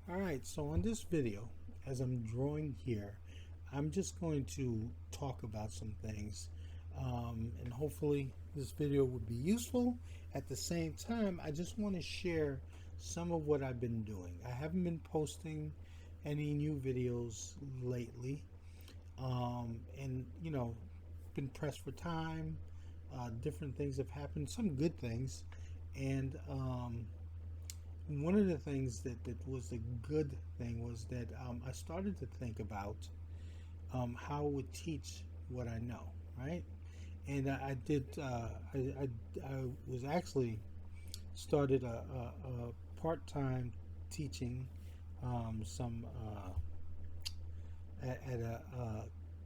Alright, so on this video, as I'm drawing here, I'm just going to talk about some things, and hopefully this video would be useful. At the same time, I just want to share some of what I've been doing. I haven't been posting any new videos lately, and been pressed for time. Different things have happened, some good things, and one of the things that was a good thing was that I started to think about how I would teach what I know, right? And I did. I was actually started a part-time teaching some at a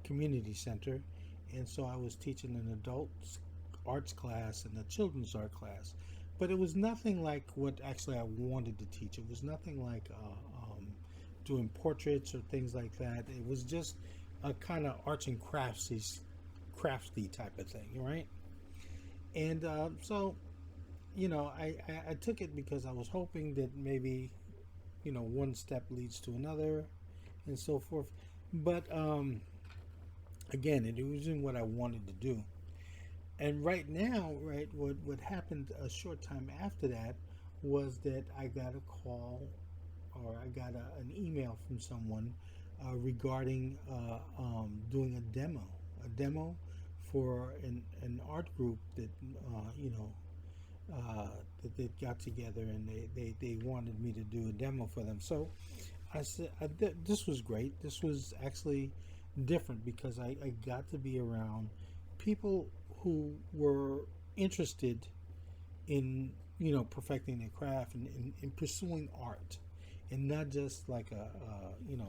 community center, and so I was teaching an adult arts class and a children's art class, but it was nothing like what actually I wanted to teach. It was nothing like doing portraits or things like that. It was just a kind of arts and crafty type of thing, right? And so I took it because I was hoping that maybe one step leads to another and so forth. But again, it wasn't what I wanted to do. And right now, right, what happened a short time after that was that I got a call, or I got an email from someone regarding doing a demo for an art group that that they got together, and they wanted me to do a demo for them. So I said this was great. This was actually different because I got to be around people who were interested in perfecting their craft and in pursuing art, and not just like an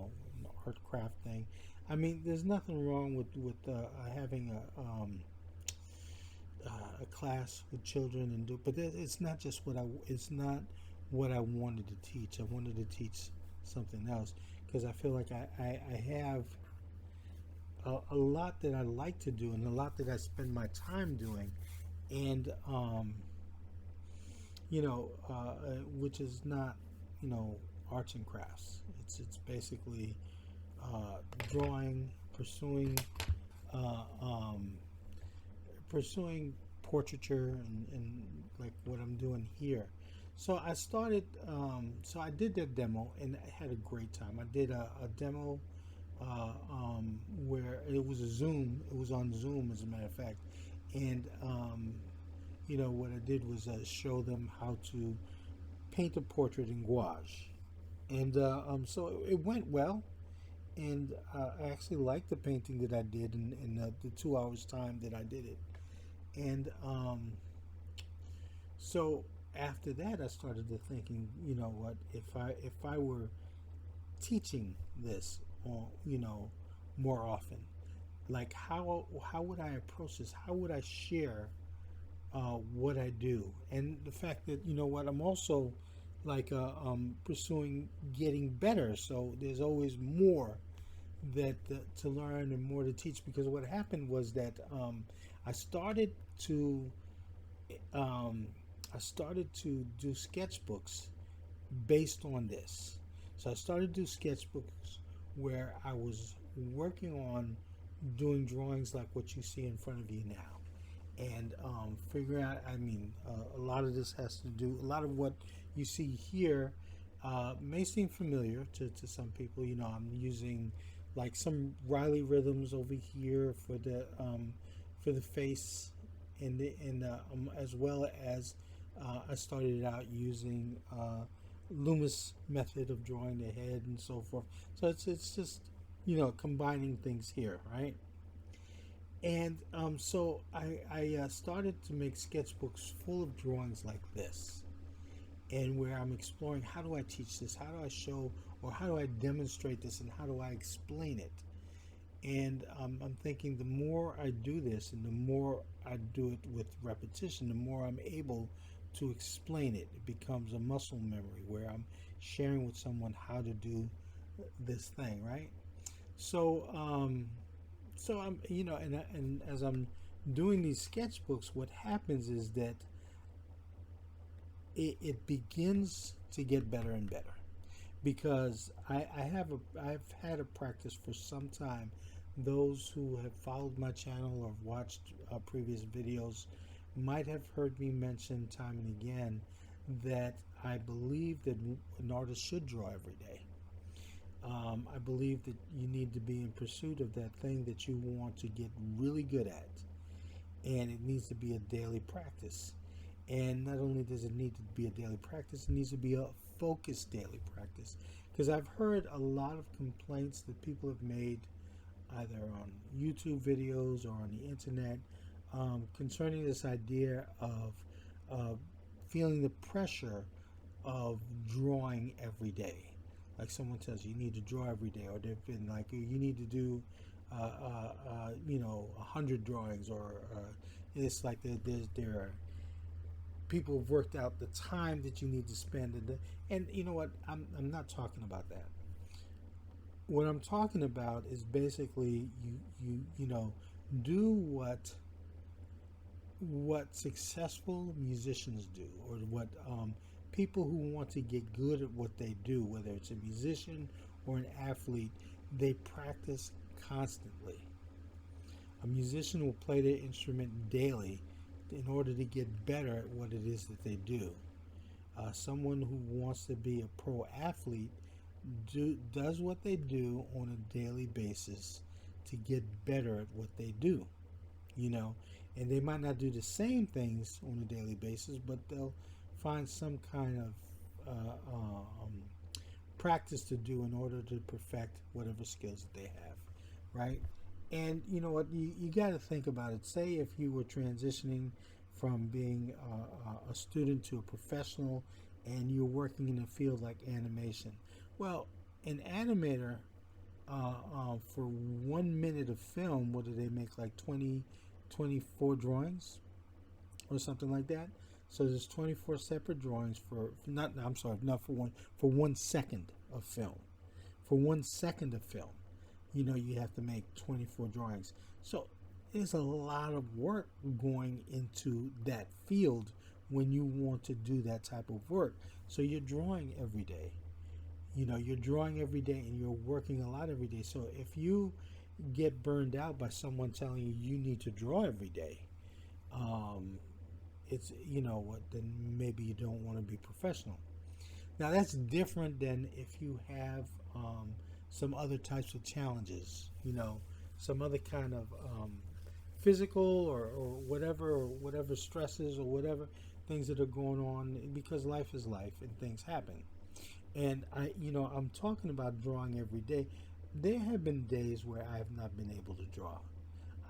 art craft thing. I mean, there's nothing wrong with having a class with children and do, but it's not just what I wanted to teach. I wanted to teach something else because I feel like I have a lot that I like to do and a lot that I spend my time doing, and which is not arts and crafts. It's basically drawing, uh, um, pursuing portraiture, and like what I'm doing here. So I started. So I did that demo and I had a great time. I did a demo where it was a Zoom. It was on Zoom, as a matter of fact. And what I did was show them how to paint a portrait in gouache, and so it went well. And I actually liked the painting that I did in the 2 hours time that I did it. And so after that, I started to thinking, you know what, if I were teaching this, more often, like how would I approach this? How would I share what I do? And the fact that what, I'm also like pursuing getting better. So there's always more that to learn and more to teach. Because what happened was that I started to um, I started to do sketchbooks based on this. So I started to do sketchbooks where I was working on doing drawings like what you see in front of you now, and figuring out. I mean, a lot of this has to do. A lot of what you see here may seem familiar to some people. I'm using like some Riley rhythms over here for the face, and as well as I started out using Loomis method of drawing the head and so forth. So it's just combining things here, right? And so I started to make sketchbooks full of drawings like this, and where I'm exploring, how do I teach this? How do I show, or how do I demonstrate this, and how do I explain it? And I'm thinking the more I do this and the more I do it with repetition, the more I'm able to explain it. It becomes a muscle memory where I'm sharing with someone how to do this thing, right? So, I'm, and as I'm doing these sketchbooks, what happens is that it begins to get better and better, because I've had a practice for some time. Those who have followed my channel or watched previous videos might have heard me mention time and again that I believe that an artist should draw every day. I believe that you need to be in pursuit of that thing that you want to get really good at, and it needs to be a daily practice. And not only does it need to be a daily practice, it needs to be a focused daily practice. Because I've heard a lot of complaints that people have made either on YouTube videos or on the internet concerning this idea of uh, feeling the pressure of drawing every day. Like someone tells you need to draw every day, or they've been like you need to do, 100 drawings, or it's like there are people have worked out the time that you need to spend, and you know what? I'm not talking about that. What I'm talking about is basically you do what successful musicians do, or what people who want to get good at what they do, whether it's a musician or an athlete, they practice constantly. A musician will play their instrument daily in order to get better at what it is that they do. Someone who wants to be a pro athlete does what they do on a daily basis to get better at what they do, you know. And they might not do the same things on a daily basis, but they'll find some kind of practice to do in order to perfect whatever skills that they have, right? And you know what? You got to think about it. Say if you were transitioning from being a student to a professional, and you're working in a field like animation. Well, an animator, for 1 minute of film, what do they make, like 24 drawings or something like that? So there's 24 separate drawings for 1 second of film. For 1 second of film, you have to make 24 drawings. So there's a lot of work going into that field when you want to do that type of work. So you're drawing every day. You're drawing every day, and you're working a lot every day. So if you get burned out by someone telling you need to draw every day, it's then maybe you don't want to be professional. Now that's different than if you have some other types of challenges, some other kind of physical or whatever stresses or whatever things that are going on, because life is life and things happen. And I'm talking about drawing every day. There have been days where I have not been able to draw.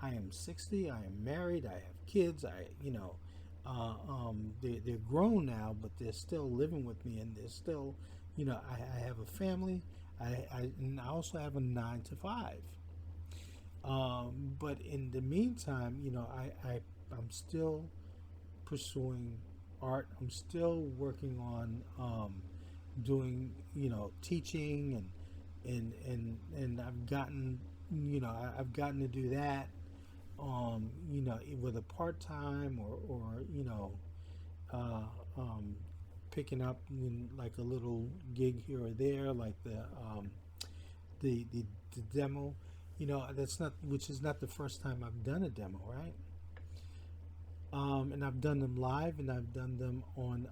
I am 60. I am married. I have kids. They're grown now, but they're still living with me, and they're still, I have a family. And I also have a 9 to 5. But in the meantime, I'm still pursuing art. I'm still working on doing, teaching, and I've gotten, I've gotten to do that, with a part time or picking up like a little gig here or there, like the demo. Which is not the first time I've done a demo, right? And I've done them live, and I've done them on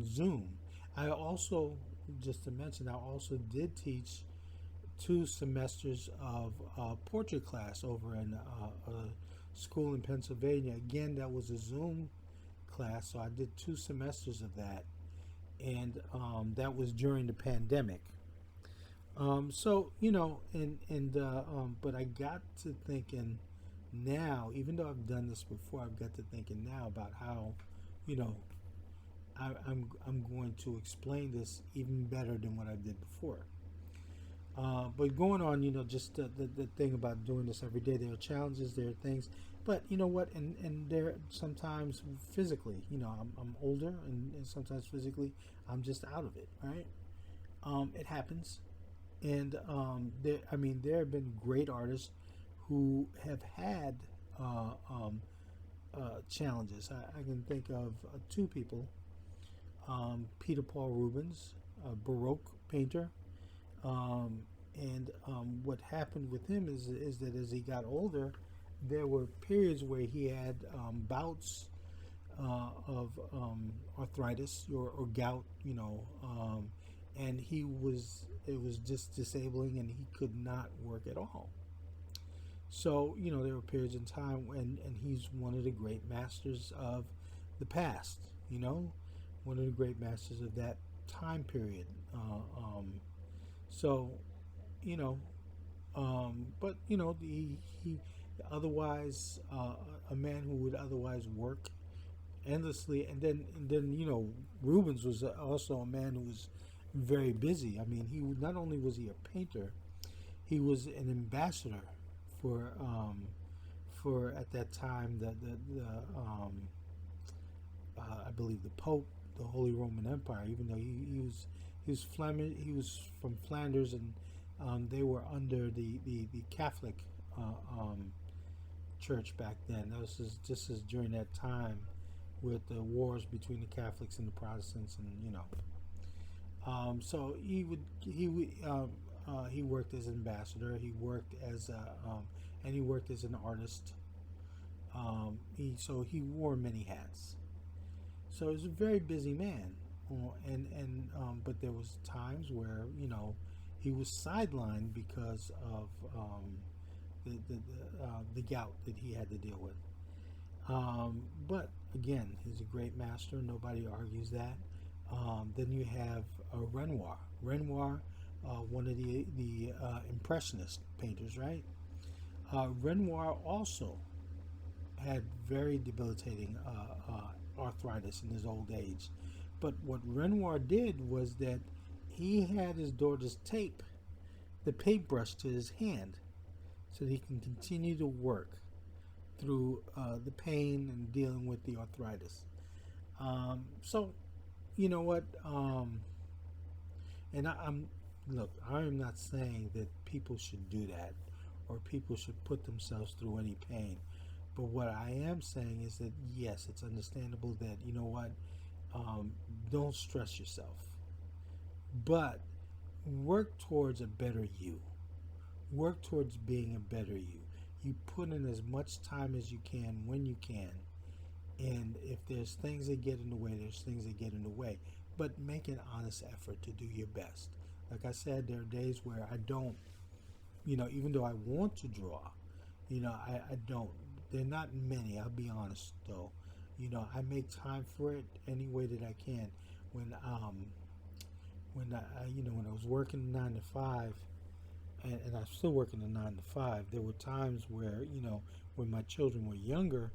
Zoom. I also, just to mention, I also did teach 2 semesters of portrait class over in a school in Pennsylvania. Again, that was a Zoom class, so I did 2 semesters of that. And that was during the pandemic. But I got to thinking now, even though I've done this before, I've got to thinking now about how, I'm going to explain this even better than what I did before. But going on, just the thing about doing this every day, there are challenges, there are things, but you know what, and there sometimes physically, I'm older, and sometimes physically I'm just out of it, right? It happens. And there have been great artists who have had challenges. I can think of two people. Peter Paul Rubens, a Baroque painter, and what happened with him is that as he got older, there were periods where he had bouts of arthritis or gout, and it was just disabling, and he could not work at all. So there were periods in time and he's one of the great masters of the past. One of the great masters of that time period. So you know, but he otherwise a man who would otherwise work endlessly, and then Rubens was also a man who was very busy. I mean, not only was he a painter, he was an ambassador for at that time I believe the Pope, the Holy Roman Empire. Even though he was from Flanders, and they were under the Catholic church back then. This is during that time with the wars between the Catholics and the Protestants, and so he worked as an ambassador. He worked as and he worked as an artist. He wore many hats. So he was a very busy man, but there was times where he was sidelined because of the gout that he had to deal with. But again, he's a great master. Nobody argues that. Then you have Renoir. Renoir, one of the Impressionist painters, right? Renoir also had very debilitating arthritis in his old age. But what Renoir did was that he had his daughters tape the paintbrush to his hand so that he can continue to work through the pain and dealing with the arthritis. So, you know what? And I am not saying that people should do that or people should put themselves through any pain. But what I am saying is that, yes, it's understandable that, don't stress yourself. But work towards a better you. Work towards being a better you. You put in as much time as you can when you can. And if there's things that get in the way, there's things that get in the way. But make an honest effort to do your best. Like I said, there are days where I don't, even though I want to draw, I don't. They're not many, I'll be honest though. I make time for it any way that I can. When I was working 9 to 5, and I'm still working a 9 to 5, there were times where, when my children were younger,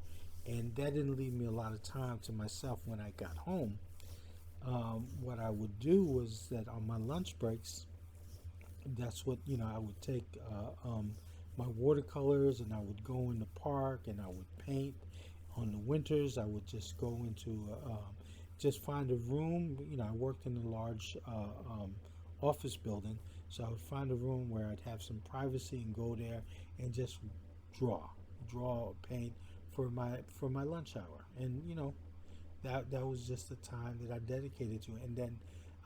and that didn't leave me a lot of time to myself when I got home. What I would do was that on my lunch breaks, that's what, I would take my watercolors, and I would go in the park and I would paint. On the winters, I would just go into just find a room. I worked in a large office building, so I would find a room where I'd have some privacy and go there and just draw, paint for my lunch hour. And that was just the time that I dedicated to it. And then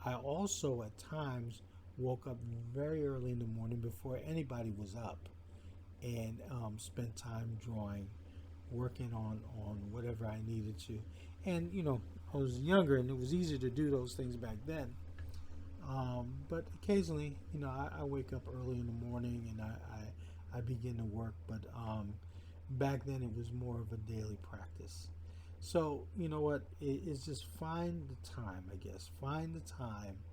I also at times woke up very early in the morning before anybody was up, and spent time drawing, working on whatever I needed to. And I was younger, and it was easier to do those things back then. But occasionally, I wake up early in the morning and I begin to work. But back then it was more of a daily practice. So it's just find the time, I guess. Find the time.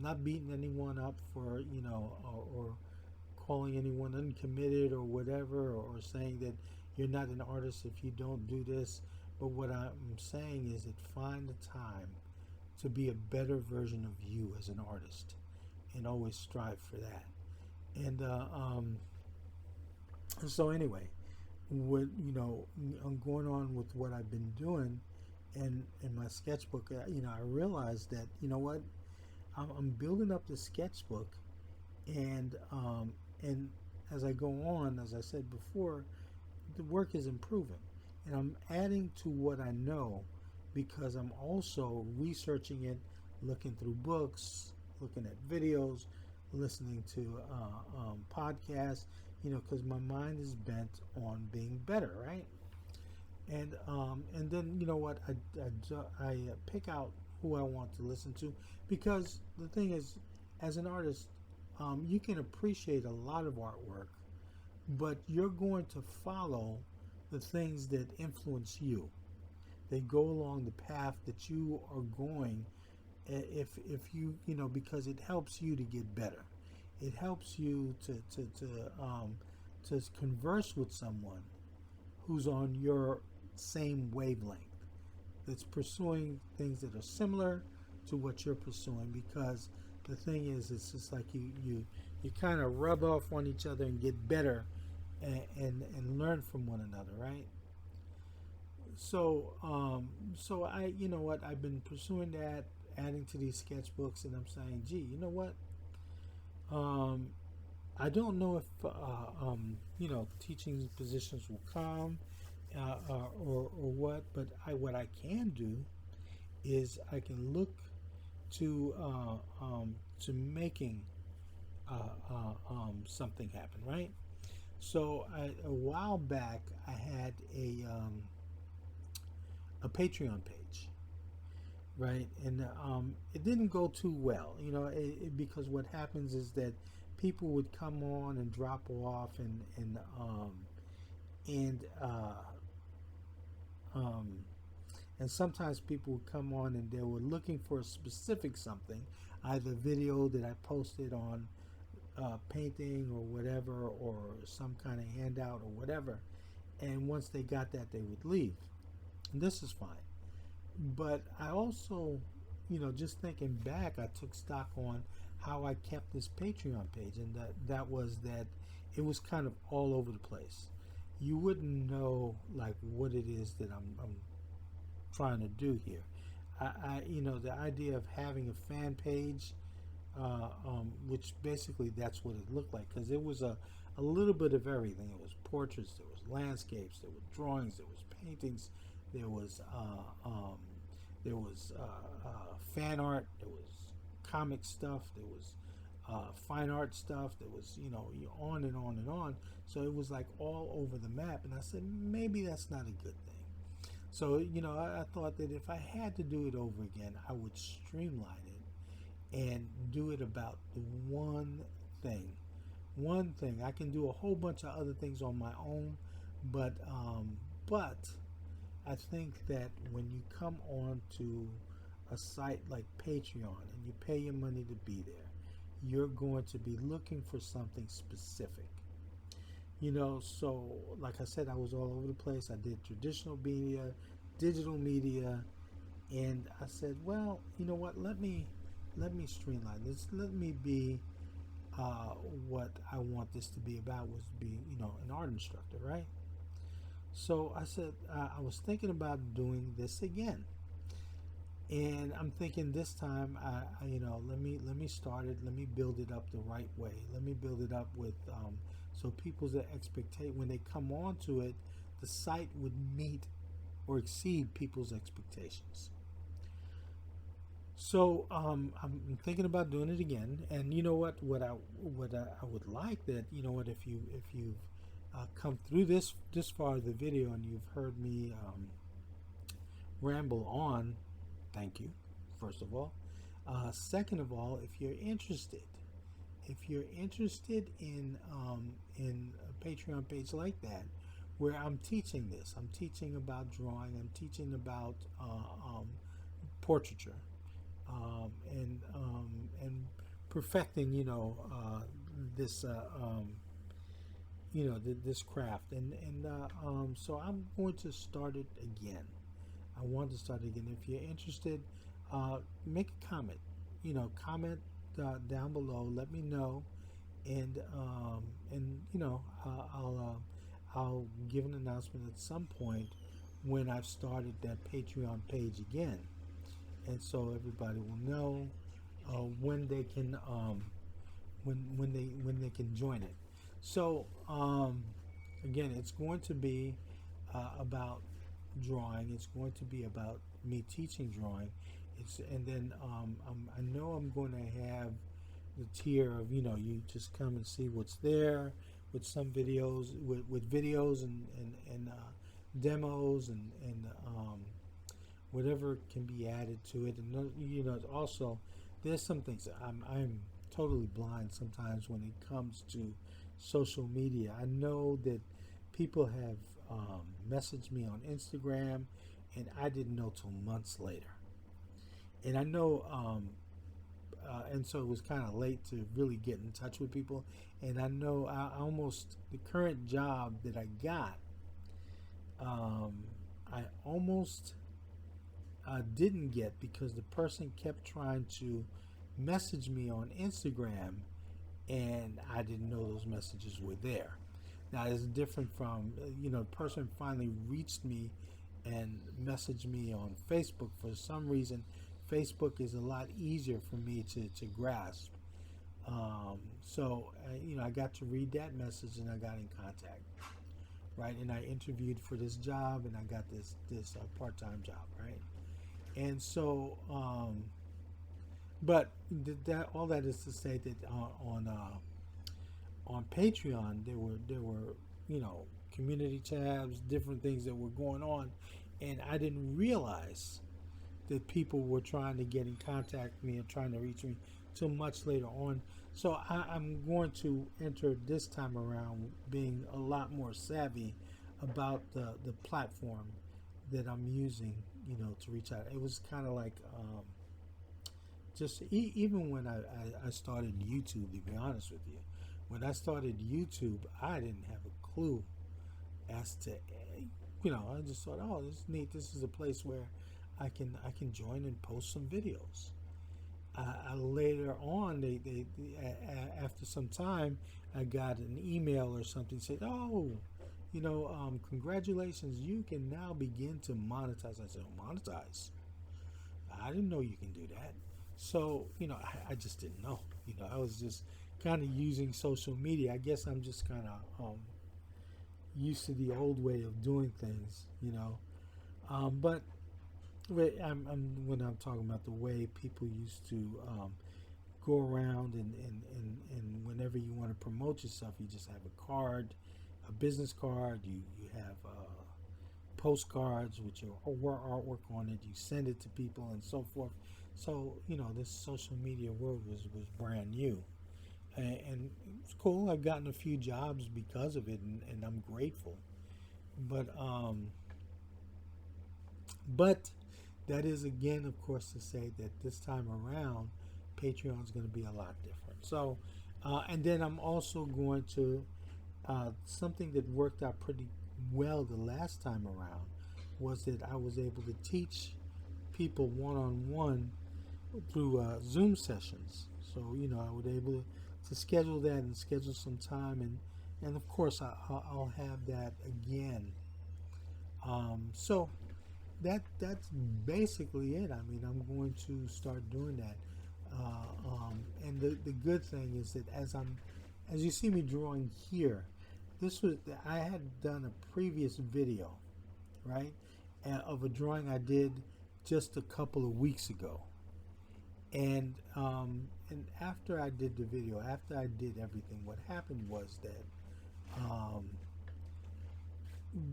Not beating anyone up for or calling anyone uncommitted or whatever, or saying that you're not an artist if you don't do this. But what I'm saying is that find the time to be a better version of you as an artist, and always strive for that. And so anyway, I'm going on with what I've been doing, and in my sketchbook, I realized that I'm building up the sketchbook, and as I go on, as I said before, the work is improving. and I'm adding to what I know because I'm also researching it, looking through books, looking at videos, listening to podcasts, because my mind is bent on being better, right? And then what I pick out who I want to listen to, because the thing is, as an artist, you can appreciate a lot of artwork, but you're going to follow the things that influence you. They go along the path that you are going. If you because it helps you to get better. It helps you to converse with someone who's on your same wavelength, that's pursuing things that are similar to what you're pursuing. Because the thing is, it's just like you kind of rub off on each other and get better, and learn from one another, right? So I, I've been pursuing that, adding to these sketchbooks, and I'm saying, gee, you know what? I don't know if teaching positions will come, or what, but what I can do is I can look to making something happen, right? So a while back, I had a Patreon page, right? And it didn't go too well, because what happens is that people would come on and drop off, and and sometimes people would come on and they were looking for a specific something, either video that I posted on painting or whatever, or some kind of handout or whatever. And once they got that, they would leave. And this is fine. But I also, just thinking back, I took stock on how I kept this Patreon page, and that was that it was kind of all over the place. You wouldn't know like what it is that I'm trying to do here. The idea of having a fan page, which basically that's what it looked like, because it was a little bit of everything. It was portraits, there was landscapes, there were drawings, there was paintings, there was fan art, there was comic stuff, there was fine art stuff, there was on and on and on. So it was like all over the map, and I said maybe that's not a good thing. So I thought that if I had to do it over again, I would streamline it and do it about the one thing. One thing. I can do a whole bunch of other things on my own, but I think that when you come on to a site like Patreon and you pay your money to be there, you're going to be looking for something specific. So like I said, I was all over the place. I did traditional media, digital media, and I said, well, you know what? Let me streamline this. Let me be what I want this to be about, was to be an art instructor, right? So I said I was thinking about doing this again, and I'm thinking this time let me start it. Let me build it up the right way. Let me build it up with so people's expectation, when they come onto it, the site would meet or exceed people's expectations. So I'm thinking about doing it again, and what I would like, that if you've come through this far of the video and you've heard me ramble on, thank you, first of all. Second of all, if you're interested in a Patreon page like that, where I'm teaching this, I'm teaching about drawing, I'm teaching about portraiture, and perfecting this this craft, and so I'm going to start it again. I want to start it again. If you're interested, make a comment. Comment down below. Let me know, and I'll give an announcement at some point when I've started that Patreon page again, and so everybody will know when they can when they can join it. So again, it's going to be about drawing. It's going to be about me teaching drawing. And then I know I'm going to have the tier of, you just come and see what's there with some videos, with videos and demos and whatever can be added to it. And also there's some things that I'm totally blind sometimes when it comes to social media. I know that people have messaged me on Instagram, and I didn't know till months later. And I know, and so it was kind of late to really get in touch with people. And I know the current job that I got, I almost didn't get because the person kept trying to message me on Instagram, and I didn't know those messages were there. Now it's different from the person finally reached me and messaged me on Facebook. For some reason, Facebook is a lot easier for me to grasp. So I got to read that message and I got in contact, right? And I interviewed for this job and I got this part-time job, right? And so, but all that is to say that on Patreon there were community tabs, different things that were going on, and I didn't realize that people were trying to get in contact with me and trying to reach me till much later on. So I'm going to enter this time around being a lot more savvy about the platform that I'm using, to reach out. It was kind of like even when I started YouTube, to be honest with you. When I started YouTube, I didn't have a clue as to, I just thought, oh, this is neat. This is a place where I can join and post some videos. Later on, they after some time, I got an email or something said, oh, congratulations, you can now begin to monetize. I said, oh, monetize? I didn't know you can do that. So, I just didn't know. I was just kind of using social media. I guess I'm just kind of used to the old way of doing things, but when I'm talking about the way people used to go around and whenever you want to promote yourself, you just have a card, a business card, you have postcards with your artwork on it, you send it to people and so forth. So, this social media world was brand new. And it's cool. I've gotten a few jobs because of it, and I'm grateful. But that is, again, of course, to say that this time around, Patreon is going to be a lot different. So, and then I'm also going to, something that worked out pretty well the last time around was that I was able to teach people one-on-one through Zoom sessions. So, I was able to schedule that and schedule some time, and of course I'll have that again. So that's basically it. I mean, I'm going to start doing that. And the good thing is that as you see me drawing here, I had done a previous video, right, of a drawing I did just a couple of weeks ago. And after I did the video, after I did everything, what happened was that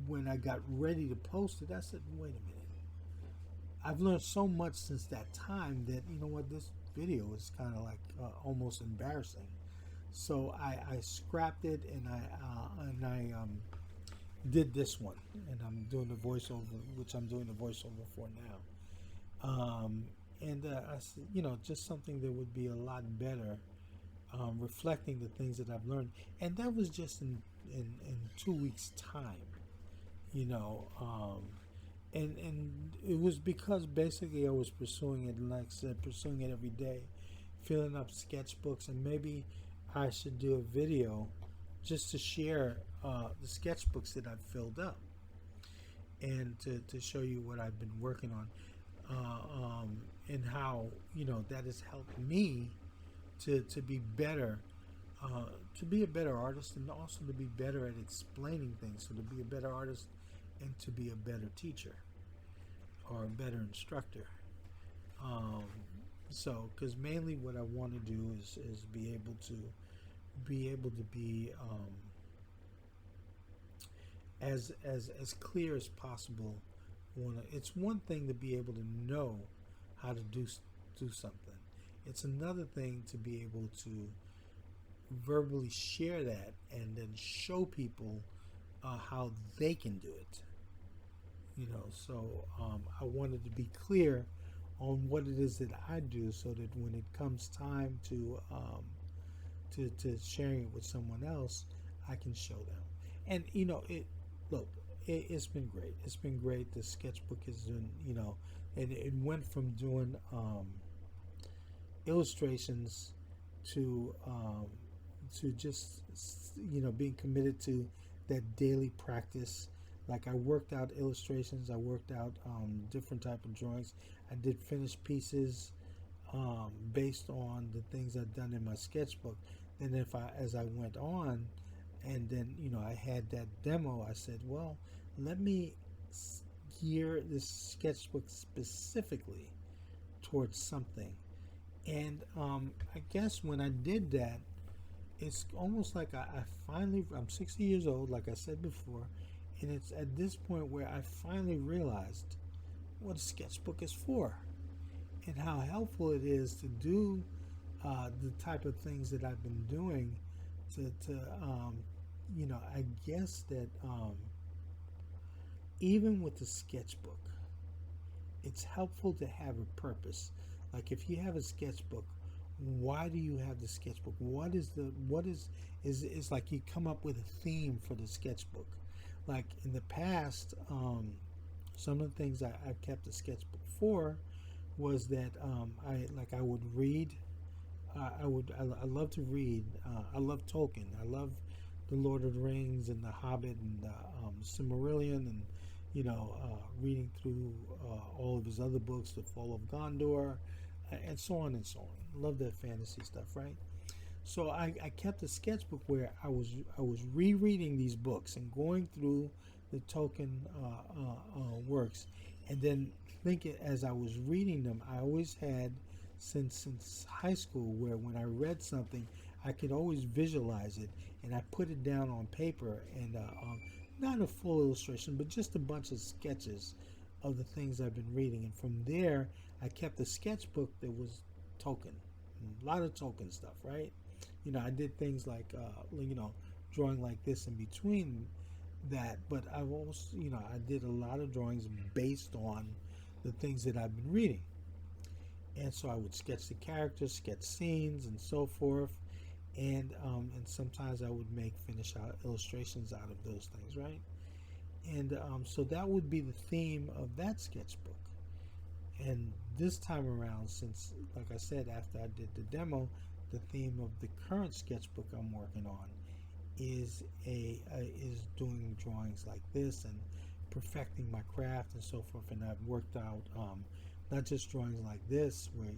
when I got ready to post it, I said, wait a minute. I've learned so much since that time that, this video is kind of like almost embarrassing. So I scrapped it and I did this one. And I'm doing the voiceover, which I'm doing the voiceover for now. And I said, just something that would be a lot better, reflecting the things that I've learned. And that was just in 2 weeks' time, and it was because basically I was pursuing it, and like I said, pursuing it every day, filling up sketchbooks, and maybe I should do a video just to share the sketchbooks that I've filled up and to show you what I've been working on. And how that has helped me to be better, to be a better artist, and also to be better at explaining things. So to be a better artist and to be a better teacher or a better instructor. Um, so, because mainly what I want to do is be as clear as possible. It's one thing to be able to know how to do something. It's another thing to be able to verbally share that and then show people how they can do it. So I wanted to be clear on what it is that I do, so that when it comes time to sharing it with someone else, I can show them. And look, it's been great. It's been great. The sketchbook has been, and it went from doing illustrations to just being committed to that daily practice. Like, I worked out illustrations, I worked out different type of drawings. I did finished pieces based on the things I'd done in my sketchbook. And as I went on, and then I had that demo, I said, well, let me gear this sketchbook specifically towards something. And I guess when I did that, it's almost like I'm 60 years old, like I said before, and it's at this point where I finally realized what a sketchbook is for, and how helpful it is to do the type of things that I've been doing I guess that even with the sketchbook, it's helpful to have a purpose. Like, if you have a sketchbook, why do you have the sketchbook? It's like you come up with a theme for the sketchbook. Like, in the past, some of the things I kept the sketchbook for was that I would read. I love to read. I love Tolkien. I love the Lord of the Rings and the Hobbit and the Silmarillion, and reading through all of his other books, The Fall of Gondor, and so on and so on. Love that fantasy stuff, right? So I kept a sketchbook where I was rereading these books and going through the Tolkien works, and then thinking as I was reading them, I always had since high school, where when I read something, I could always visualize it, and I put it down on paper, and not a full illustration, but just a bunch of sketches of the things I've been reading. And from there, I kept a sketchbook that was Tolkien, a lot of Tolkien stuff, right? I did things like, drawing like this in between that, but I also, I did a lot of drawings based on the things that I've been reading. And so I would sketch the characters, sketch scenes, and so forth. And sometimes I would make finish out illustrations out of those things, right? And so that would be the theme of that sketchbook. And this time around, since, like I said, after I did the demo, the theme of the current sketchbook I'm working on is doing drawings like this and perfecting my craft and so forth. And I've worked out not just drawings like this, where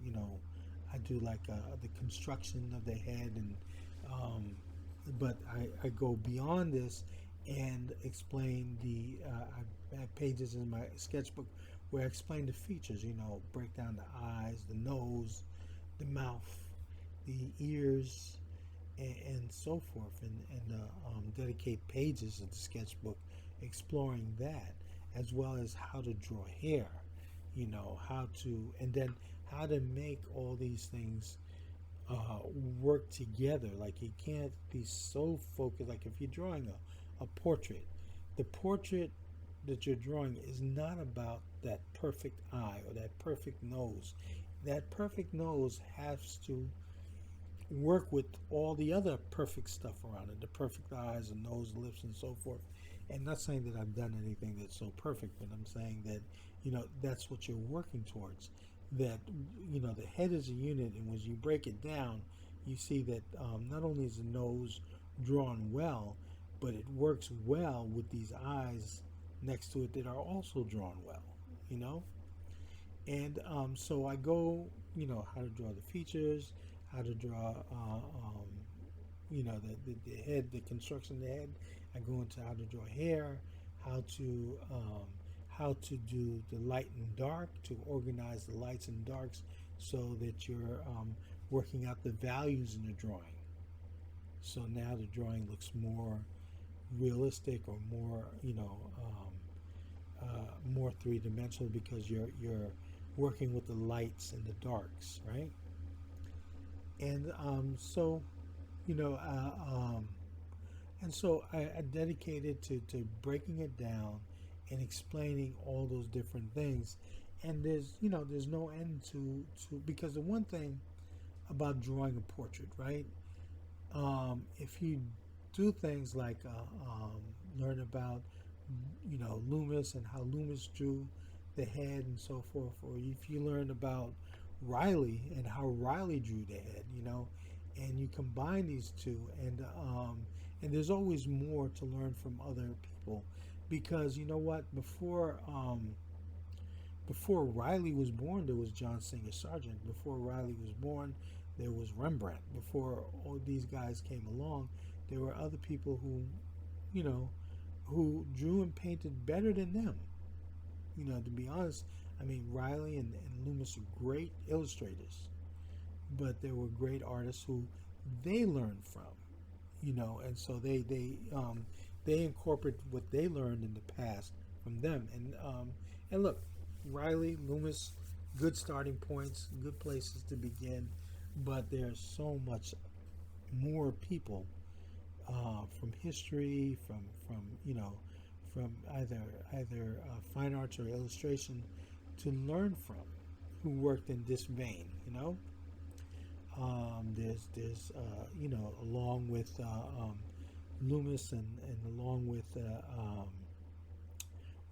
I do like the construction of the head, and but I go beyond this and explain I have pages in my sketchbook where I explain the features, break down the eyes, the nose, the mouth, the ears, and so forth, and dedicate pages of the sketchbook exploring that, as well as how to draw hair, how to make all these things work together. Like, you can't be so focused. Like, if you're drawing a portrait, the portrait that you're drawing is not about that perfect eye or that perfect nose. That perfect nose has to work with all the other perfect stuff around it, the perfect eyes and nose, lips, and so forth. And not saying that I've done anything that's so perfect, but I'm saying that that's what you're working towards. That the head is a unit, and when you break it down, you see that not only is the nose drawn well, but it works well with these eyes next to it that are also drawn well. And so I go, how to draw the features, how to draw, the head, the construction of the head. I go into how to draw hair, how to um, how to do the light and dark, to organize the lights and darks, so that you're working out the values in the drawing. So now the drawing looks more realistic, or more, more three dimensional, because you're working with the lights and the darks, right? And you know, uh, um, and so I dedicated to breaking it down and explaining all those different things. And there's no end to because the one thing about drawing a portrait, right? If you do things like learn about Loomis and how Loomis drew the head and so forth, or if you learn about Riley and how Riley drew the head, and you combine these two, and there's always more to learn from other people, because you know what, before Riley was born, there was John Singer Sargent. Before Riley was born, there was Rembrandt. Before all these guys came along, there were other people you know, who drew and painted better than them. To be honest, I mean, Riley and Loomis are great illustrators, but there were great artists who they learned from, and so they incorporate what they learned in the past from them. And look, Riley, Loomis, good starting points, good places to begin, but there's so much more people from history, from either fine arts or illustration to learn from, who worked in this vein. There's along with Loomis and along with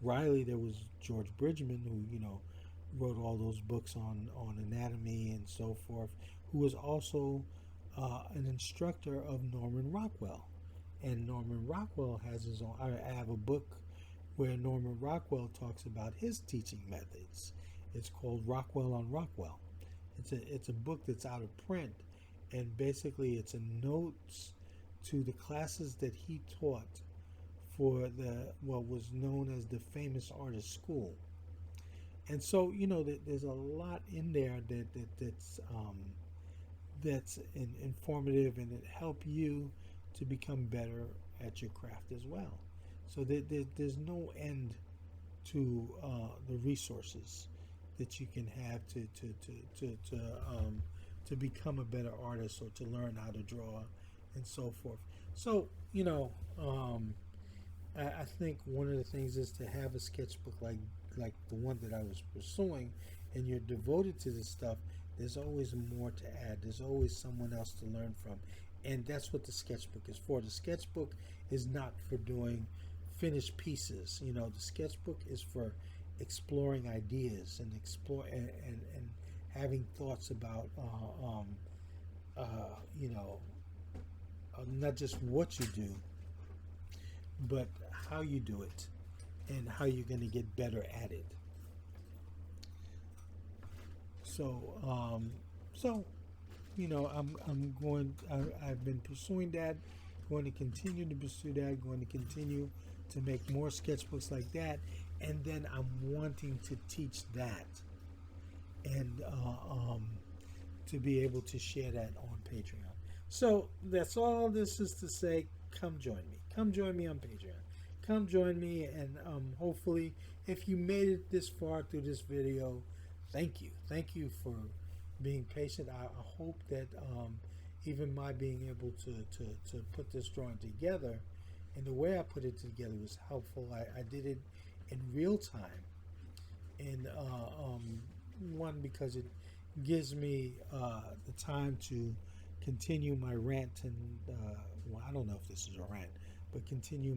Riley, there was George Bridgman, who wrote all those books on anatomy and so forth, who was also an instructor of Norman Rockwell. And Norman Rockwell has his own. I have a book where Norman Rockwell talks about his teaching methods. It's called Rockwell on Rockwell. It's a book that's out of print, and basically it's a notes to the classes that he taught for what was known as the Famous Artist School. And so there's a lot in there that's informative, and it help you to become better at your craft as well. So there's no end to the resources that you can have to become a better artist, or to learn how to draw and so forth. So I think one of the things is to have a sketchbook like the one that I was pursuing, and you're devoted to this stuff. There's always more to add. There's always someone else to learn from, and that's what the sketchbook is for. The sketchbook is not for doing finished pieces. The sketchbook is for exploring ideas and and having thoughts about not just what you do, but how you do it, and how you're going to get better at it. I've been pursuing that, going to continue to pursue that, going to continue to make more sketchbooks like that, and then I'm wanting to teach that, and to be able to share that on Patreon. So that's all this is to say. Come join me. Come join me on Patreon. Come join me, and hopefully, if you made it this far through this video, thank you. Thank you for being patient. I hope that even my being able to put this drawing together, and the way I put it together, was helpful. I did it in real time, and one, because it gives me the time to continue my rant, and well, I don't know if this is a rant, but continue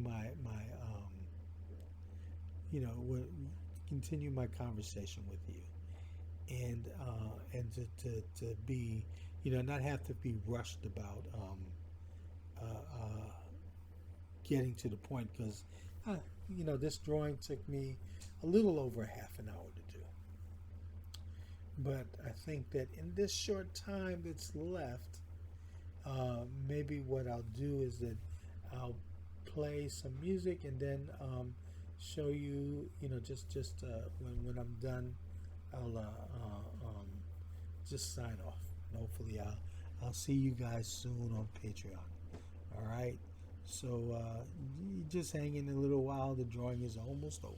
continue my conversation with you, and to be, not have to be rushed about getting to the point, because this drawing took me a little over half an hour to do. But I think that in this short time that's left, maybe what I'll do is that I'll play some music, and then show you, just when I'm done, I'll just sign off. And hopefully I'll see you guys soon on Patreon. All right. So you just hang in a little while. The drawing is almost over.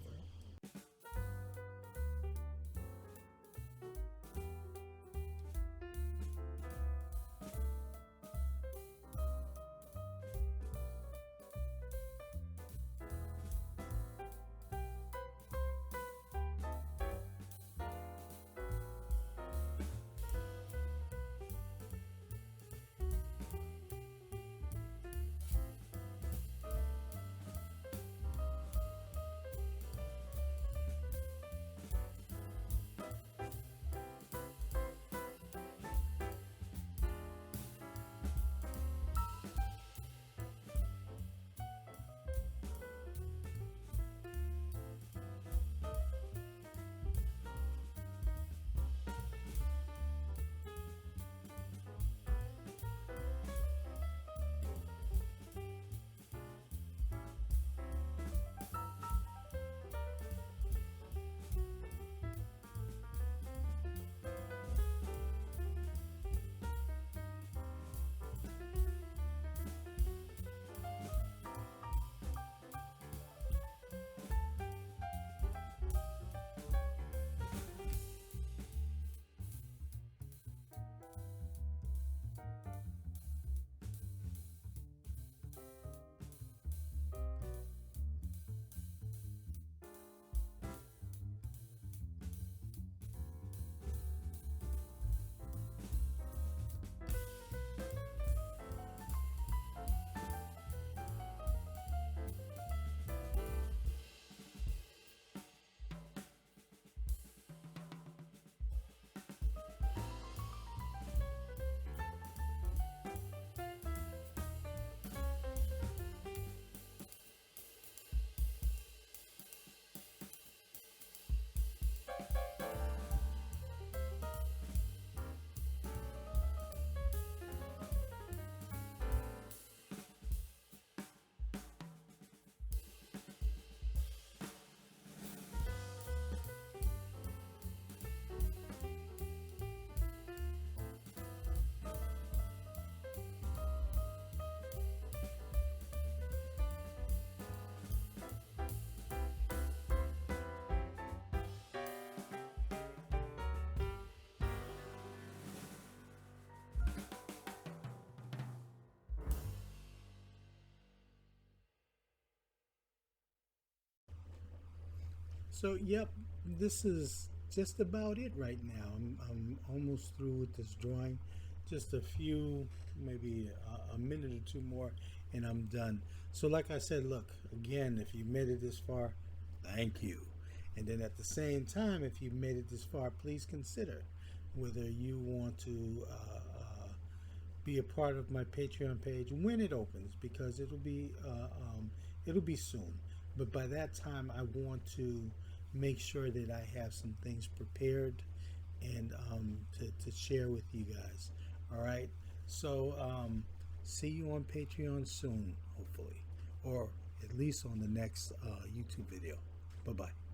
So, yep, this is just about it right now. I'm almost through with this drawing. Just a few, maybe a minute or two more, and I'm done. So, like I said, look, again, if you made it this far, thank you. And then at the same time, if you made it this far, please consider whether you want to be a part of my Patreon page when it opens, because it'll be soon. But by that time, I want to make sure that I have some things prepared and to share with you guys. All right. So see you on Patreon soon, hopefully, or at least on the next YouTube video. Bye bye.